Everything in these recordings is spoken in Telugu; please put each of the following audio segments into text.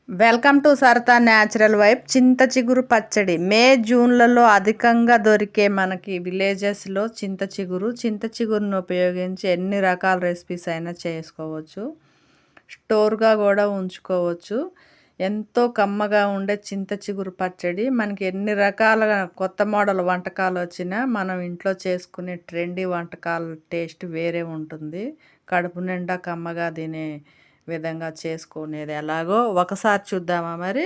Welcome to Saratha natural vibe. చింత చిగురు పచ్చడి మే జూన్లలో అధికంగా దొరికే మనకి విలేజెస్లో చింత చిగురును ఉపయోగించి ఎన్ని రకాల రెసిపీస్ అయినా చేసుకోవచ్చు. స్టోర్గా కూడా ఉంచుకోవచ్చు. ఎంతో కమ్మగా ఉండే చింత చిగురు పచ్చడి మనకి ఎన్ని రకాల కొత్త మోడల్ వంటకాలు వచ్చినా మనం ఇంట్లో చేసుకునే ట్రెండీ వంటకాల టేస్ట్ వేరే ఉంటుంది. కడుపు నిండా కమ్మగా తినే విధంగా చేసుకునేది ఎలాగో ఒకసారి చూద్దామా. మరి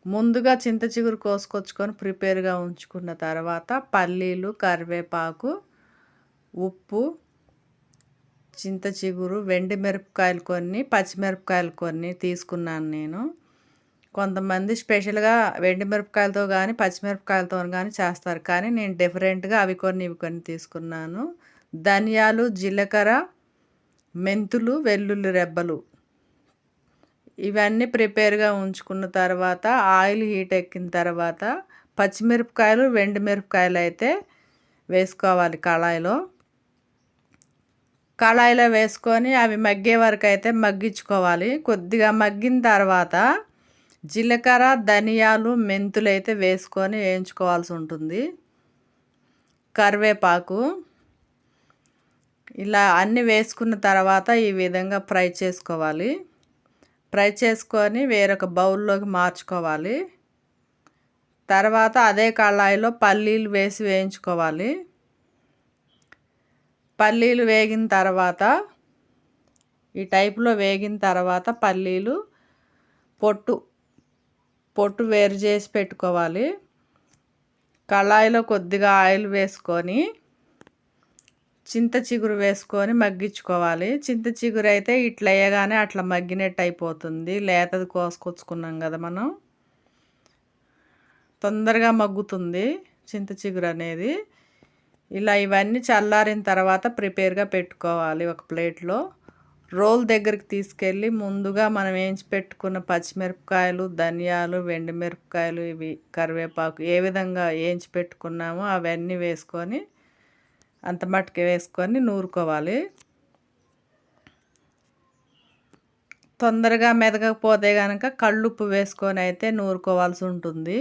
ముందుగా చింత చిగురు కోసుకొచ్చుకొని ప్రిపేర్గా ఉంచుకున్న తర్వాత పల్లీలు, కరివేపాకు, ఉప్పు, చింత చిగురు, వెండి మిరపకాయలు కొన్ని, పచ్చిమిరపకాయలు కొన్ని తీసుకున్నాను నేను. కొంతమంది స్పెషల్గా వెండి మిరపకాయలతో కానీ పచ్చిమిరపకాయలతో కానీ చేస్తారు, కానీ నేను డిఫరెంట్గా అవి కొన్ని ఇవి కొన్ని తీసుకున్నాను. ధనియాలు, జీలకర్ర, మెంతులు, వెల్లుల్లి రెబ్బలు ఇవన్నీ ప్రిపేర్గా ఉంచుకున్న తర్వాత ఆయిల్ హీట్ ఎక్కిన తర్వాత పచ్చిమిరపకాయలు, వెండి మిరపకాయలు అయితే వేసుకోవాలి. కళాయిలో వేసుకొని అవి మగ్గే వరకు అయితే మగ్గించుకోవాలి. కొద్దిగా మగ్గిన తర్వాత జీలకర్ర, ధనియాలు, మెంతులు అయితే వేసుకొని వేయించుకోవాల్సి ఉంటుంది. కరివేపాకు ఇలా అన్నీ వేసుకున్న తర్వాత ఈ విధంగా ఫ్రై చేసుకోవాలి. ఫ్రై చేసుకొని వేరొక బౌల్లోకి మార్చుకోవాలి. తర్వాత అదే కళాయిలో పల్లీలు వేసి వేయించుకోవాలి. పల్లీలు వేగిన తర్వాత ఈ టైప్లో వేగిన తర్వాత పల్లీలు పొట్టు వేరు చేసి పెట్టుకోవాలి. కళాయిలో కొద్దిగా ఆయిల్ వేసుకొని చింత చిగురు వేసుకొని మగ్గించుకోవాలి. చింత చిగురు అయితే ఇట్లా వేయగానే అట్లా మగ్గినట్టు అయిపోతుంది. లేతది కోసుకొచ్చుకున్నాం కదా మనం, తొందరగా మగ్గుతుంది చింత చిగురు అనేది. ఇలా ఇవన్నీ చల్లారిన తర్వాత ప్రిపేర్గా పెట్టుకోవాలి. ఒక ప్లేట్లో రోల్ దగ్గరికి తీసుకెళ్ళి ముందుగా మనం వేయించి పెట్టుకున్న పచ్చిమిరపకాయలు, ధనియాలు, వెండి మిరపకాయలు, ఇవి కరివేపాకు ఏ విధంగా వేయించి పెట్టుకున్నామో అవన్నీ వేసుకొని అంత మట్టుకు వేసుకొని నూరుకోవాలి. తొందరగా మెదగకపోతే కనుక కళ్ళుప్పు వేసుకొని అయితే నూరుకోవాల్సి ఉంటుంది.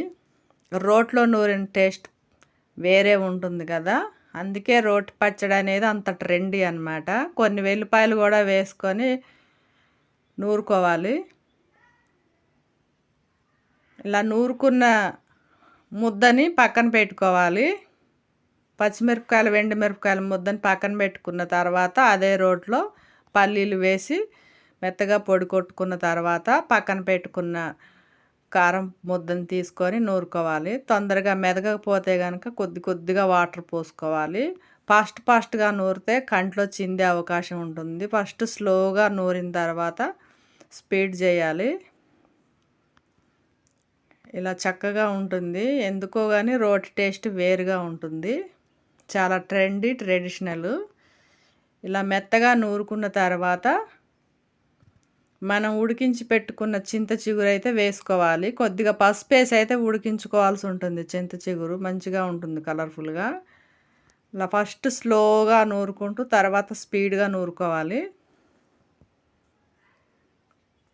రోట్లో నూరిన టేస్ట్ వేరే ఉంటుంది కదా, అందుకే రోటి పచ్చడి అనేది అంత ట్రెండీ అన్నమాట. కొన్ని వెల్లిపాయలు కూడా వేసుకొని నూరుకోవాలి. ఇలా నూరుకున్న ముద్దని పక్కన పెట్టుకోవాలి. పచ్చిమిరపకాయలు, వెండి మిరపకాయల ముద్దని పక్కన పెట్టుకున్న తర్వాత అదే రోట్లో పల్లీలు వేసి మెత్తగా పొడి కొట్టుకున్న తర్వాత పక్కన పెట్టుకున్న కారం ముద్దని తీసుకొని నూరుకోవాలి. తొందరగా మెదగకపోతే కనుక కొద్దిగా వాటర్ పోసుకోవాలి. ఫాస్ట్గా నూరితే కంట్లో చిందే అవకాశం ఉంటుంది. ఫస్ట్ స్లోగా నూరిన తర్వాత స్పీడ్ చేయాలి. ఇలా చక్కగా ఉంటుంది. ఎందుకో కానీ రోటి టేస్ట్ వేరుగా ఉంటుంది. చాలా ట్రెడిషనల్. ఇలా మెత్తగా నూరుకున్న తర్వాత మనం ఉడికించి పెట్టుకున్న చింత చిగురు అయితే వేసుకోవాలి. కొద్దిగా పసుపు వేసి అయితే ఉడికించుకోవాల్సి ఉంటుంది. చింత చిగురు మంచిగా ఉంటుంది కలర్ఫుల్గా. ఇలా ఫస్ట్ స్లోగా నూరుకుంటూ తర్వాత స్పీడ్గా నూరుకోవాలి.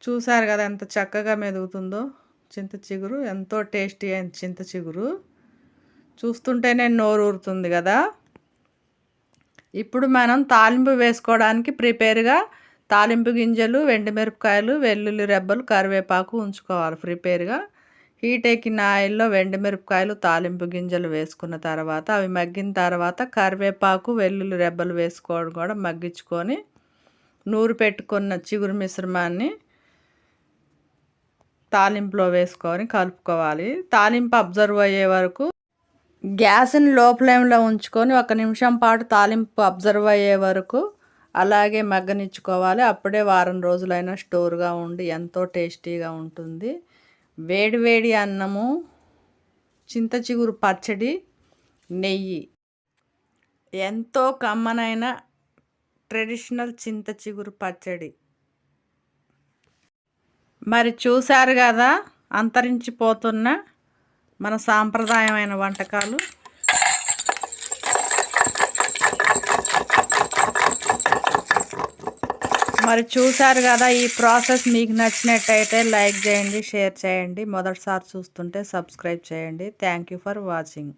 చూసారు కదా ఎంత చక్కగా మెదుగుతుందో చింత చిగురు. ఎంతో టేస్టీ అయిన చింత చిగురు చూస్తుంటేనే నోరు ఊరుతుంది కదా. ఇప్పుడు మనం తాలింపు వేసుకోవడానికి ప్రిపేర్గా తాలింపు గింజలు, వెండి మిరపకాయలు, వెల్లుల్లి రెబ్బలు, కరివేపాకు ఉంచుకోవాలి ప్రిపేర్గా. హీట్ ఎక్కిన ఆయిల్లో వెండి మిరపకాయలు, తాలింపు గింజలు వేసుకున్న తర్వాత అవి మగ్గిన తర్వాత కరివేపాకు, వెల్లుల్లి రెబ్బలు వేసుకోవడం కూడా మగ్గించుకొని నూరు పెట్టుకున్న చిగురు మిశ్రమాన్ని తాలింపులో వేసుకొని కలుపుకోవాలి. తాలింపు అబ్జర్వ్ అయ్యే వరకు గ్యాస్ని లో ఫ్లేమ్లో ఉంచుకొని 1 నిమిషం పాటు తాలింపు అబ్జర్వ్ అయ్యే వరకు అలాగే మగ్గనిచ్చుకోవాలి. అప్పుడే వారం రోజులైనా స్టోర్గా ఉండి ఎంతో టేస్టీగా ఉంటుంది. వేడి అన్నము, చింత చిగురు పచ్చడి, నెయ్యి, ఎంతో కమ్మనైన ట్రెడిషనల్ చింత చిగురు పచ్చడి. మరి చూశారు కదా అంతరించిపోతున్న మన సాంప్రదాయమైన వంటకాలు. మరి చూసారు కదా, ఈ ప్రాసెస్ మీకు నచ్చినట్టయితే లైక్ చేయండి, షేర్ చేయండి. మొదటిసారి చూస్తుంటే సబ్స్క్రైబ్ చేయండి. Thank you for watching.